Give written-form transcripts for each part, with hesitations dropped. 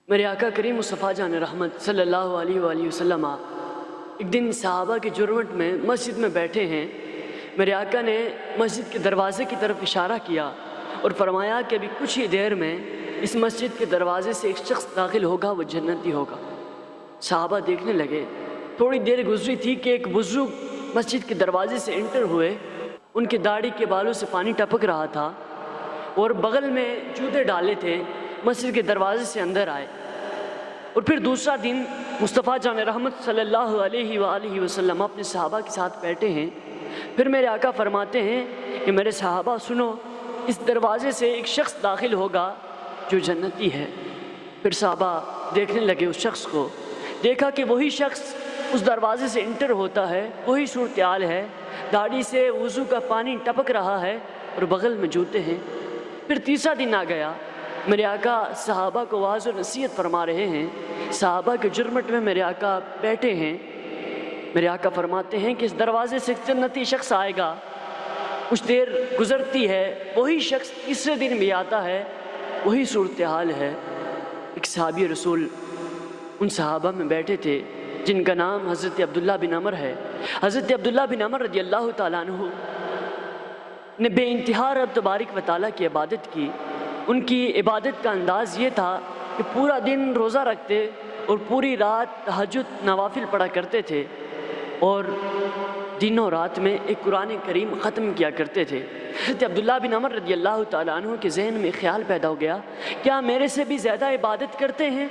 میرے آقا کریم مصطفیٰ جان رحمت صلی اللہ علیہ وآلہ وسلم ایک دن صحابہ کے جرمٹ میں مسجد میں بیٹھے ہیں۔ میرے آقا نے مسجد کے دروازے کی طرف اشارہ کیا اور فرمایا کہ ابھی کچھ ہی دیر میں اس مسجد کے دروازے سے ایک شخص داخل ہوگا، وہ جنتی ہوگا۔ صحابہ دیکھنے لگے، تھوڑی دیر گزری تھی کہ ایک بزرگ مسجد کے دروازے سے انٹر ہوئے۔ ان کی داڑھی کے بالوں سے پانی ٹپک رہا تھا اور بغل میں جوتے ڈالے تھے، مسجد کے دروازے سے اندر آئے۔ اور پھر دوسرا دن مصطفیٰ جان رحمت صلی اللہ علیہ وآلہ وسلم اپنے صحابہ کے ساتھ بیٹھے ہیں۔ پھر میرے آقا فرماتے ہیں کہ میرے صحابہ سنو، اس دروازے سے ایک شخص داخل ہوگا جو جنتی ہے۔ پھر صحابہ دیکھنے لگے اس شخص کو، دیکھا کہ وہی شخص اس دروازے سے انٹر ہوتا ہے، وہی صورتحال ہے، داڑھی سے وضو کا پانی ٹپک رہا ہے اور بغل میں جوتے ہیں۔ پھر تیسرا دن آ گیا، میرے آقا صحابہ کو واعظ و نصیحت فرما رہے ہیں۔ صحابہ کے جرمٹ میں میرے آقا بیٹھے ہیں۔ میرے آقا فرماتے ہیں کہ اس دروازے سے جنتی شخص آئے گا۔ کچھ دیر گزرتی ہے، وہی شخص تیسرے دن بھی آتا ہے، وہی صورتحال ہے۔ ایک صحابی رسول ان صحابہ میں بیٹھے تھے جن کا نام حضرت عبداللہ بن عمر ہے۔ حضرت عبداللہ بن عمر رضی اللہ تعالیٰ عنہ نے بے انتہا رب تبارک و تعالیٰ کی عبادت کی۔ ان کی عبادت کا انداز یہ تھا کہ پورا دن روزہ رکھتے اور پوری رات تہجد نوافل پڑھا کرتے تھے، اور دن و رات میں ایک قرآن کریم ختم کیا کرتے تھے۔ حضرت عبداللہ بن عمر رضی اللہ تعالیٰ عنہ کے ذہن میں خیال پیدا ہو گیا، کیا میرے سے بھی زیادہ عبادت کرتے ہیں،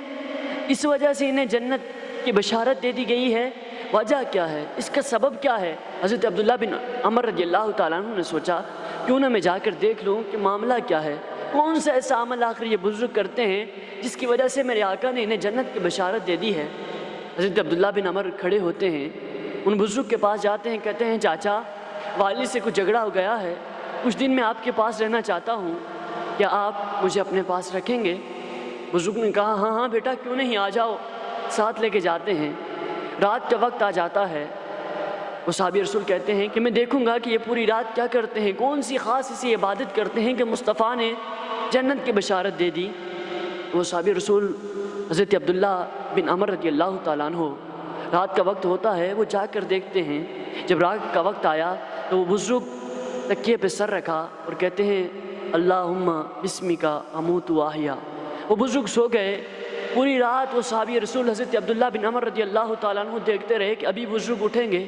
اس وجہ سے انہیں جنت کی بشارت دے دی گئی ہے؟ وجہ کیا ہے، اس کا سبب کیا ہے؟ حضرت عبداللہ بن عمر رضی اللہ تعالیٰ عنہ نے سوچا کیوں نہ میں جا کر دیکھ لوں کہ معاملہ کیا ہے، کون سا ایسا عمل آخر یہ بزرگ کرتے ہیں جس کی وجہ سے میرے آقا نے انہیں جنت کی بشارت دے دی ہے۔ حضرت عبداللہ بن عمر کھڑے ہوتے ہیں، ان بزرگ کے پاس جاتے ہیں، کہتے ہیں چاچا والد سے کچھ جھگڑا ہو گیا ہے، کچھ دن میں آپ کے پاس رہنا چاہتا ہوں، کیا آپ مجھے اپنے پاس رکھیں گے؟ بزرگ نے کہا ہاں ہاں بیٹا کیوں نہیں، آ جاؤ۔ ساتھ لے کے جاتے ہیں۔ رات کا وقت آ جاتا ہے، وہ صحابی رسول کہتے ہیں کہ میں دیکھوں گا کہ یہ پوری رات کیا کرتے ہیں، کون سی خاص ایسی عبادت کرتے ہیں کہ مصطفیٰ نے جنت کی بشارت دے دی۔ وہ صحابی رسول حضرت عبداللہ بن عمر رضی اللہ تعالیٰ عنہ، رات کا وقت ہوتا ہے، وہ جا کر دیکھتے ہیں۔ جب رات کا وقت آیا تو وہ بزرگ تکیے پہ سر رکھا اور کہتے ہیں اللہم بسمک اموت و احیا۔ وہ بزرگ سو گئے۔ پوری رات وہ صحابی رسول حضرت عبداللہ بن عمر رضی اللہ تعالیٰ عنہ دیکھتے رہے کہ ابھی بزرگ اٹھیں گے،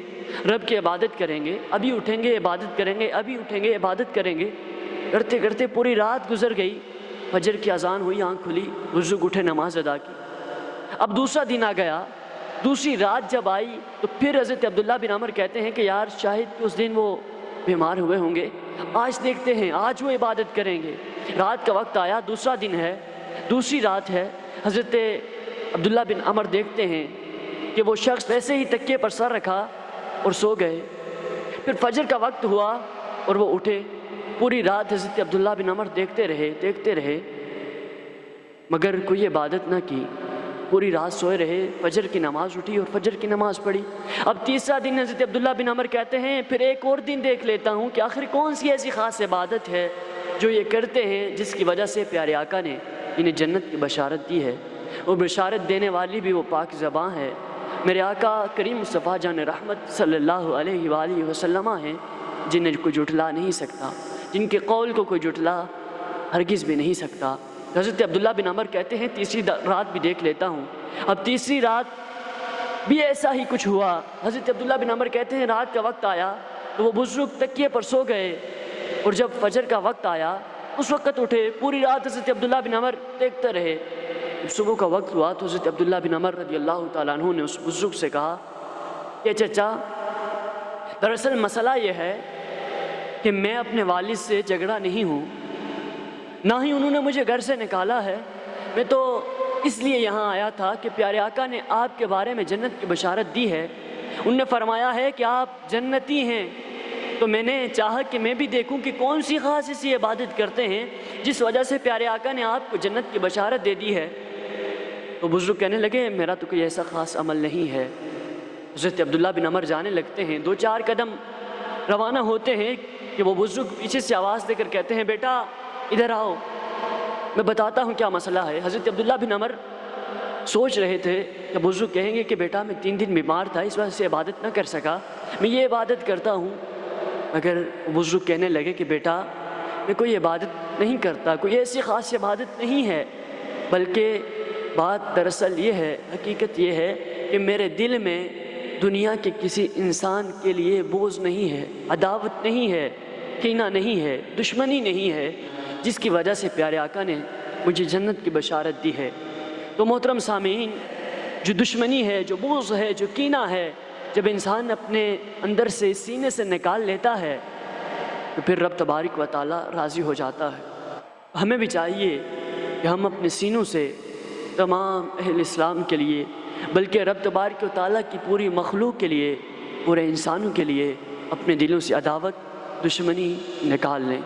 رب کی عبادت کریں گے، ابھی اٹھیں گے عبادت کریں گے، ابھی اٹھیں گے عبادت کریں گے۔ کرتے کرتے پوری رات گزر گئی، فجر کی اذان ہوئی، آنکھ کھلی، بزرگ اٹھے، نماز ادا کی۔ اب دوسرا دن آ گیا، دوسری رات جب آئی تو پھر حضرت عبداللہ بن عمر کہتے ہیں کہ یار شاید کہ اس دن وہ بیمار ہوئے ہوں گے، آج دیکھتے ہیں، آج وہ عبادت کریں گے۔ رات کا وقت آیا، دوسرا دن ہے، دوسری رات ہے۔ حضرت عبداللہ بن عمر دیکھتے ہیں کہ وہ شخص ویسے ہی تکیے پر سر رکھا اور سو گئے۔ پھر فجر کا وقت ہوا اور وہ اٹھے۔ پوری رات حضرت عبداللہ بن عمر دیکھتے رہے مگر کوئی عبادت نہ کی، پوری رات سوئے رہے۔ فجر کی نماز اٹھی اور فجر کی نماز پڑھی۔ اب تیسرا دن حضرت عبداللہ بن عمر کہتے ہیں پھر ایک اور دن دیکھ لیتا ہوں کہ آخر کون سی ایسی خاص عبادت ہے جو یہ کرتے ہیں جس کی وجہ سے پیارے آقا نے انہیں جنت کی بشارت دی ہے۔ وہ بشارت دینے والی بھی وہ پاک زباں ہے، میرے آقا کریم مصطفیٰ جان رحمت صلی اللہ علیہ وآلہ وسلم ہیں، جنہیں کوئی جھٹلا نہیں سکتا، جن کے قول کو کوئی جھٹلا ہرگز بھی نہیں سکتا۔ حضرت عبداللہ بن عمر کہتے ہیں تیسری رات بھی دیکھ لیتا ہوں۔ اب تیسری رات بھی ایسا ہی کچھ ہوا۔ حضرت عبداللہ بن عمر کہتے ہیں رات کا وقت آیا تو وہ بزرگ تکیے پر سو گئے، اور جب فجر کا وقت آیا اس وقت اٹھے۔ پوری رات حضرت عبداللہ بن عمر دیکھتے رہے۔ جب صبح کا وقت ہوا تو حضرت عبداللہ بن عمر رضی اللہ تعالیٰ عنہ نے اس بزرگ سے کہا کہ چچا دراصل مسئلہ یہ ہے کہ میں اپنے والد سے جھگڑا نہیں ہوں، نہ ہی انہوں نے مجھے گھر سے نکالا ہے، میں تو اس لیے یہاں آیا تھا کہ پیارے آقا نے آپ کے بارے میں جنت کی بشارت دی ہے، انہوں نے فرمایا ہے کہ آپ جنتی ہیں، تو میں نے چاہا کہ میں بھی دیکھوں کہ کون سی خاص ایسی عبادت کرتے ہیں جس وجہ سے پیارے آقا نے آپ کو جنت کی بشارت دے دی ہے۔ تو بزرگ کہنے لگے میرا تو کوئی ایسا خاص عمل نہیں ہے۔ حضرت عبداللہ بن عمر جانے لگتے ہیں، 2-4 قدم روانہ ہوتے ہیں کہ وہ بزرگ پیچھے سے آواز دے کر کہتے ہیں بیٹا ادھر آؤ، میں بتاتا ہوں کیا مسئلہ ہے۔ حضرت عبداللہ بن عمر سوچ رہے تھے کہ بزرگ کہیں گے کہ بیٹا میں 3 دن بیمار تھا، اس وجہ سے عبادت نہ کر سکا، میں یہ عبادت کرتا ہوں. اگر بزرگ کہنے لگے کہ بیٹا میں کوئی عبادت نہیں کرتا، کوئی ایسی خاص عبادت نہیں ہے، بلکہ بات دراصل یہ ہے، حقیقت یہ ہے کہ میرے دل میں دنیا کے کسی انسان کے لیے بوجھ نہیں ہے، عداوت نہیں ہے، کینہ نہیں ہے، دشمنی نہیں ہے، جس کی وجہ سے پیارے آقا نے مجھے جنت کی بشارت دی ہے. تو محترم سامعین، جو دشمنی ہے، جو بغض ہے، جو کینہ ہے، جب انسان اپنے اندر سے سینے سے نکال لیتا ہے تو پھر رب تبارک و تعالیٰ راضی ہو جاتا ہے. ہمیں بھی چاہیے کہ ہم اپنے سینوں سے تمام اہل اسلام کے لیے، بلکہ رب تبارک و تعالیٰ کی پوری مخلوق کے لیے، پورے انسانوں کے لیے اپنے دلوں سے عداوت، دشمنی نکال لیں.